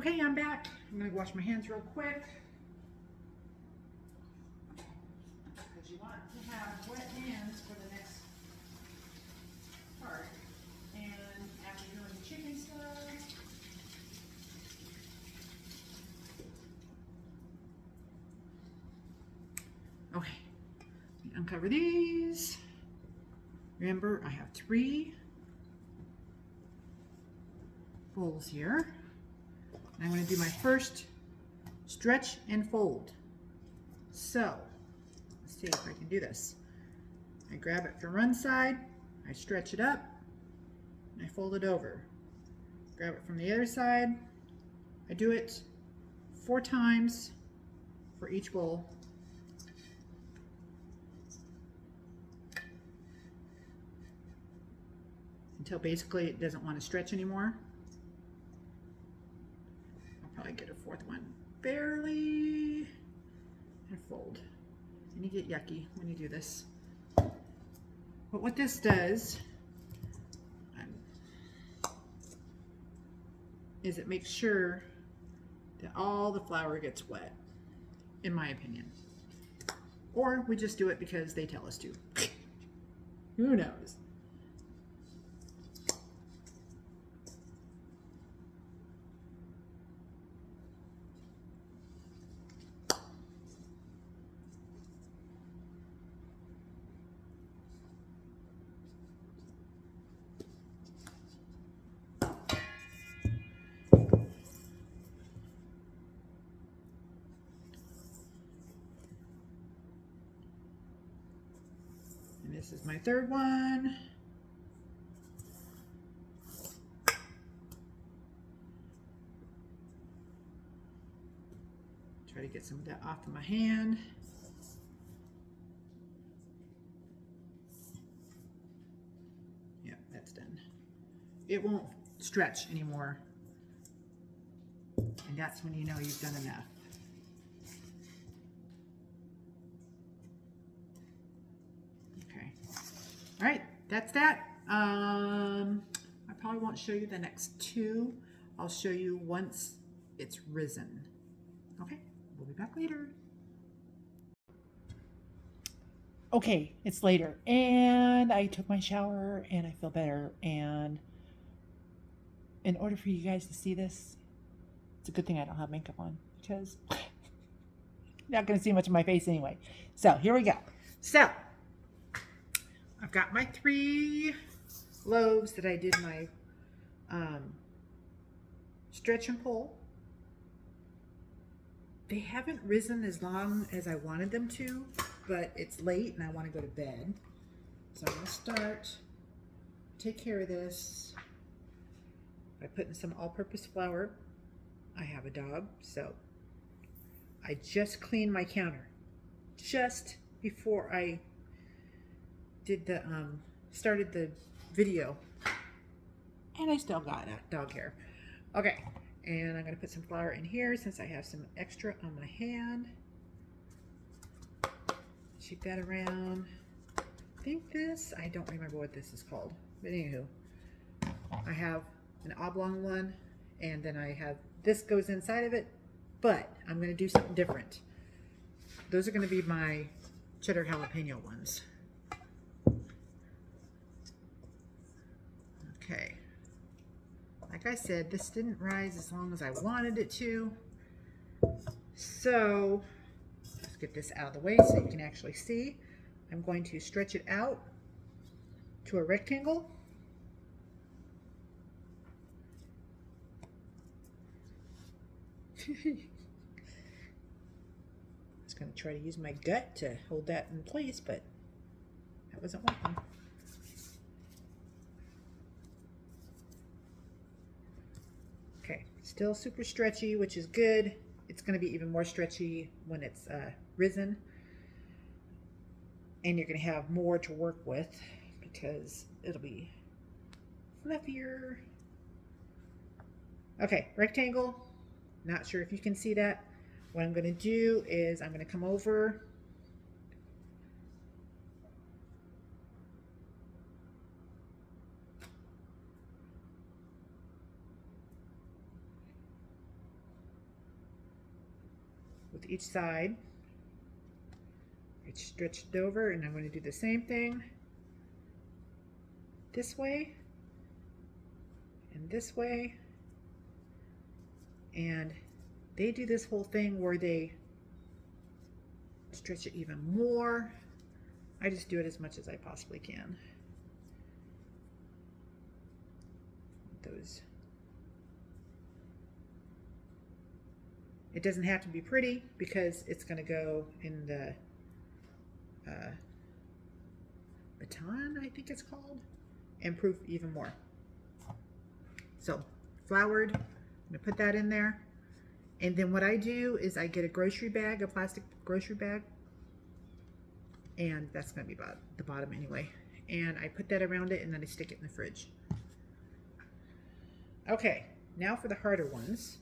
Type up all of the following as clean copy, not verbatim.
Okay, I'm back. I'm gonna wash my hands real quick. Because you want to have wet hands for the next part. And after doing the chicken stuff, okay, let me uncover these. Remember, I have 3 bowls here. I'm going to do my first stretch and fold. So, let's see if I can do this. I grab it from one side, I stretch it up, and I fold it over. Grab it from the other side. I do it 4 times for each bowl. Until basically it doesn't want to stretch anymore. I'll probably get a 4th one. Barely. And fold. And you get yucky when you do this. But what this does is it makes sure that all the flour gets wet, in my opinion. Or we just do it because they tell us to. Who knows? This is my 3rd one. Try to get some of that off of my hand. Yeah, that's done. It won't stretch anymore. And that's when you know you've done enough. All right, that's that. I probably won't show you the next 2. I'll show you once it's risen. Okay, we'll be back later. Okay, it's later, and I took my shower, and I feel better. And in order for you guys to see this, it's a good thing I don't have makeup on, because you're not going to see much of my face anyway. So here we go. So I've got my 3 loaves that I did my stretch and pull. They haven't risen as long as I wanted them to, but it's late and I want to go to bed. So I'm going to start, take care of this by putting some all-purpose flour. I have a dog, so I just cleaned my counter just before I did the started the video, and I still got dog hair. Okay, and I'm gonna put some flour in here since I have some extra on my hand. Shake that around. I think this, I don't remember what this is called, but anywho, I have an oblong one, and then I have this goes inside of it, but I'm gonna do something different. Those are gonna be my cheddar jalapeno ones. Okay, like I said, this didn't rise as long as I wanted it to. So let's get this out of the way so you can actually see. I'm going to stretch it out to a rectangle. I was going to try to use my gut to hold that in place, but that wasn't working. Okay, still super stretchy, which is good. It's going to be even more stretchy when it's risen. And you're going to have more to work with because it'll be fluffier. Okay, rectangle. Not sure if you can see that. What I'm going to do is I'm going to come over with each side. It's stretched over, and I'm going to do the same thing this way and this way. And they do this whole thing where they stretch it even more. I just do it as much as I possibly can. Those. It doesn't have to be pretty because it's going to go in the baton, I think it's called, and proof even more. So floured, I'm going to put that in there. And then what I do is I get a grocery bag, a plastic grocery bag, and that's going to be about the bottom anyway. And I put that around it, and then I stick it in the fridge. Okay, now for the harder ones.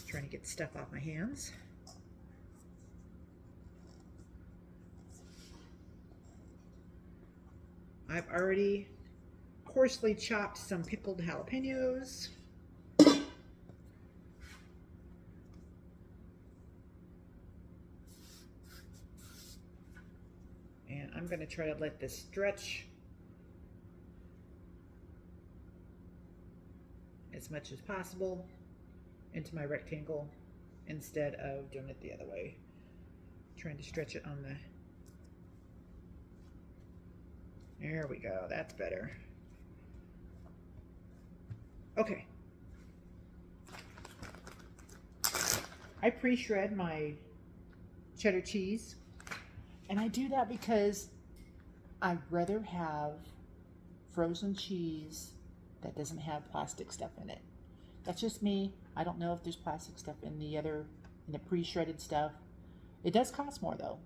Trying to get stuff off my hands. I've already coarsely chopped some pickled jalapeños. And I'm going to try to let this stretch as much as possible into my rectangle instead of doing it the other way. Trying to stretch it on the... There we go, that's better. Okay. I pre-shred my cheddar cheese, and I do that because I'd rather have frozen cheese that doesn't have plastic stuff in it. That's just me. I don't know if there's plastic stuff in the pre-shredded stuff. It does cost more though.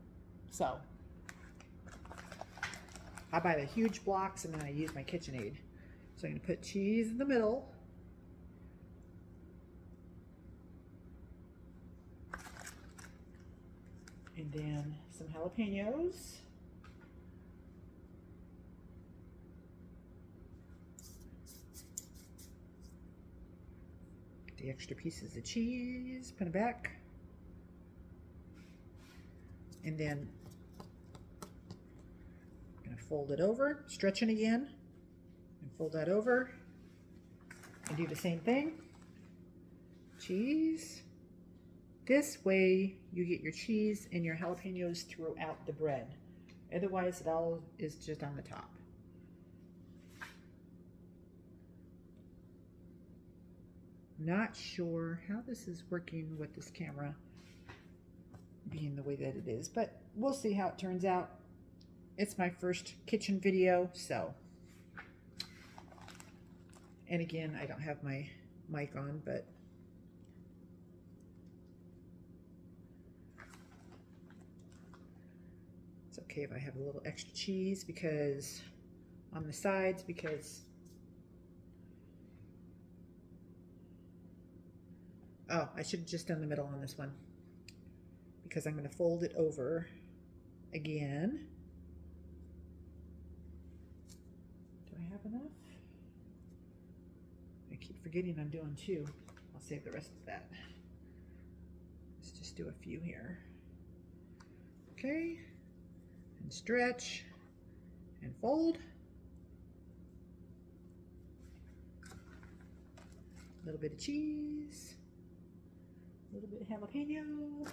So I buy the huge blocks and then I use my KitchenAid. So I'm going to put cheese in the middle. And then some jalapeños. Get the extra pieces of cheese, put it back. And then I'm going to fold it over, stretch it again, and fold that over. And do the same thing. Cheese. This way you get your cheese and your jalapeños throughout the bread. Otherwise it all is just on the top. Not sure how this is working with this camera being the way that it is, but we'll see how it turns out. It's my first kitchen video, so. And again, I don't have my mic on, but it's okay if I have a little extra cheese because on the sides, because oh, I should have just done the middle on this one because I'm going to fold it over again. Do I have enough? I keep forgetting I'm doing two. I'll save the rest of that. Let's just do a few here. Okay. And stretch and fold. A little bit of cheese. A little bit of jalapeno.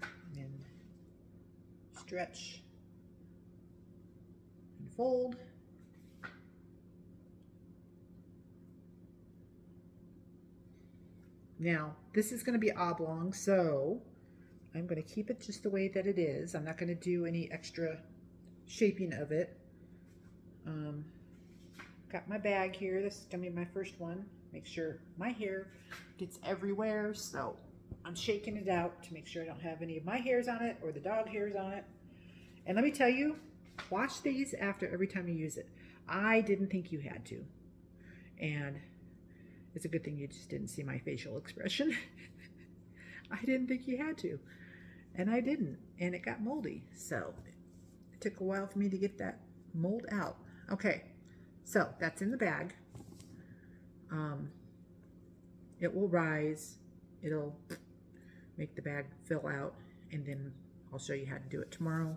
And then stretch and fold. Now, this is going to be oblong, so I'm going to keep it just the way that it is. I'm not going to do any extra shaping of it. Got my bag here. This is going to be my first one. Make sure my hair gets everywhere, so I'm shaking it out to make sure I don't have any of my hairs on it or the dog hairs on it. And let me tell you, wash these after every time you use it. I didn't think you had to. And it's a good thing you just didn't see my facial expression. I didn't think you had to. And I didn't. And it got moldy. So took a while for me to get that mold out. Okay, so that's in the bag. It will rise. It'll make the bag fill out, and then I'll show you how to do it tomorrow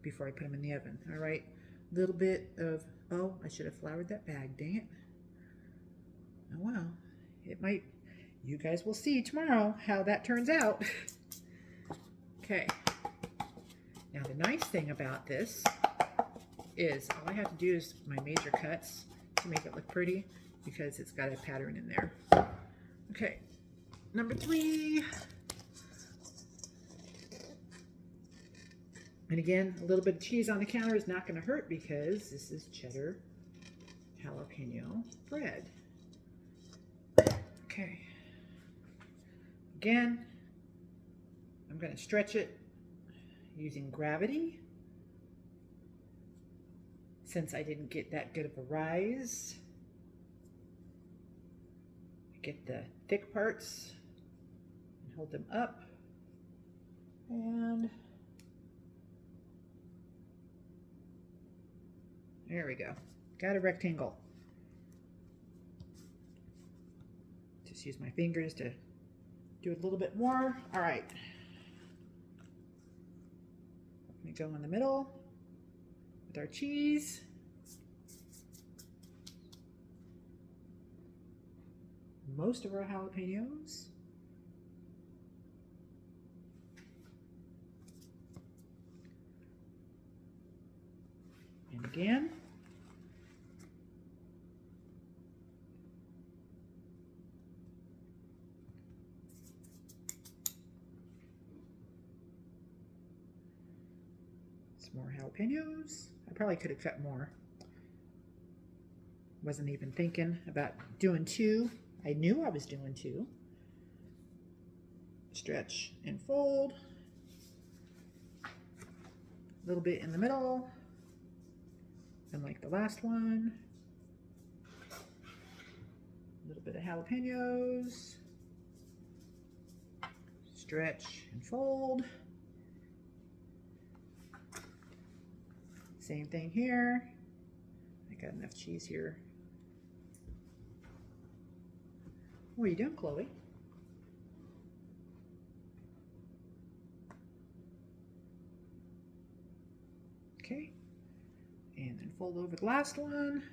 before I put them in the oven. All right, a little bit of, oh, I should have floured that bag, dang it. Oh well, it might, you guys will see tomorrow how that turns out. Okay, now the nice thing about this is all I have to do is my major cuts to make it look pretty, because it's got a pattern in there. Okay, number 3. And again, a little bit of cheese on the counter is not going to hurt because this is cheddar jalapeno bread. Okay. Again, I'm going to stretch it using gravity. Since I didn't get that good of a rise, I get the thick parts and hold them up, and there we go. Got a rectangle. Just use my fingers to do a little bit more. All right. Let me go in the middle with our cheese. Most of our jalapenos. And again. Some more jalapenos. I probably could have cut more. Wasn't even thinking about doing 2. I knew I was doing 2. Stretch and fold. A little bit in the middle. And like the last one. A little bit of jalapenos. Stretch and fold. Same thing here. I got enough cheese here. What are you doing, Chloe? Okay. And then fold over the last one.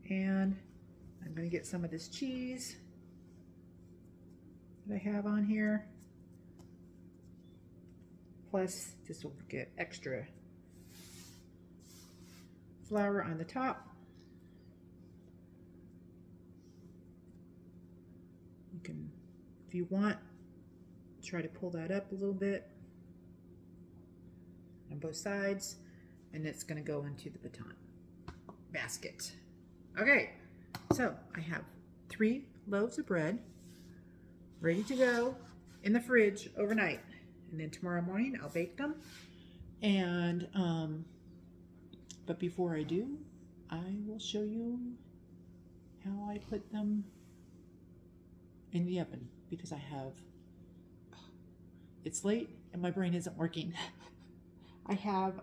And I'm going to get some of this cheese that I have on here. Plus, this will get extra flour on the top. You can, if you want, try to pull that up a little bit on both sides, and it's going to go into the baton basket. Okay, so I have 3 loaves of bread ready to go in the fridge overnight, and then tomorrow morning I'll bake them. And but before I do, I will show you how I put them in the oven, because I have, it's late and my brain isn't working. I have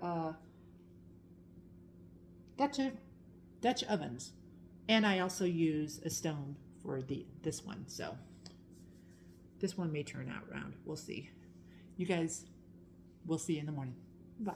Dutch ovens, and I also use a stone for this one, so this one may turn out round. We'll see. You guys, we'll see you in the morning. Bye.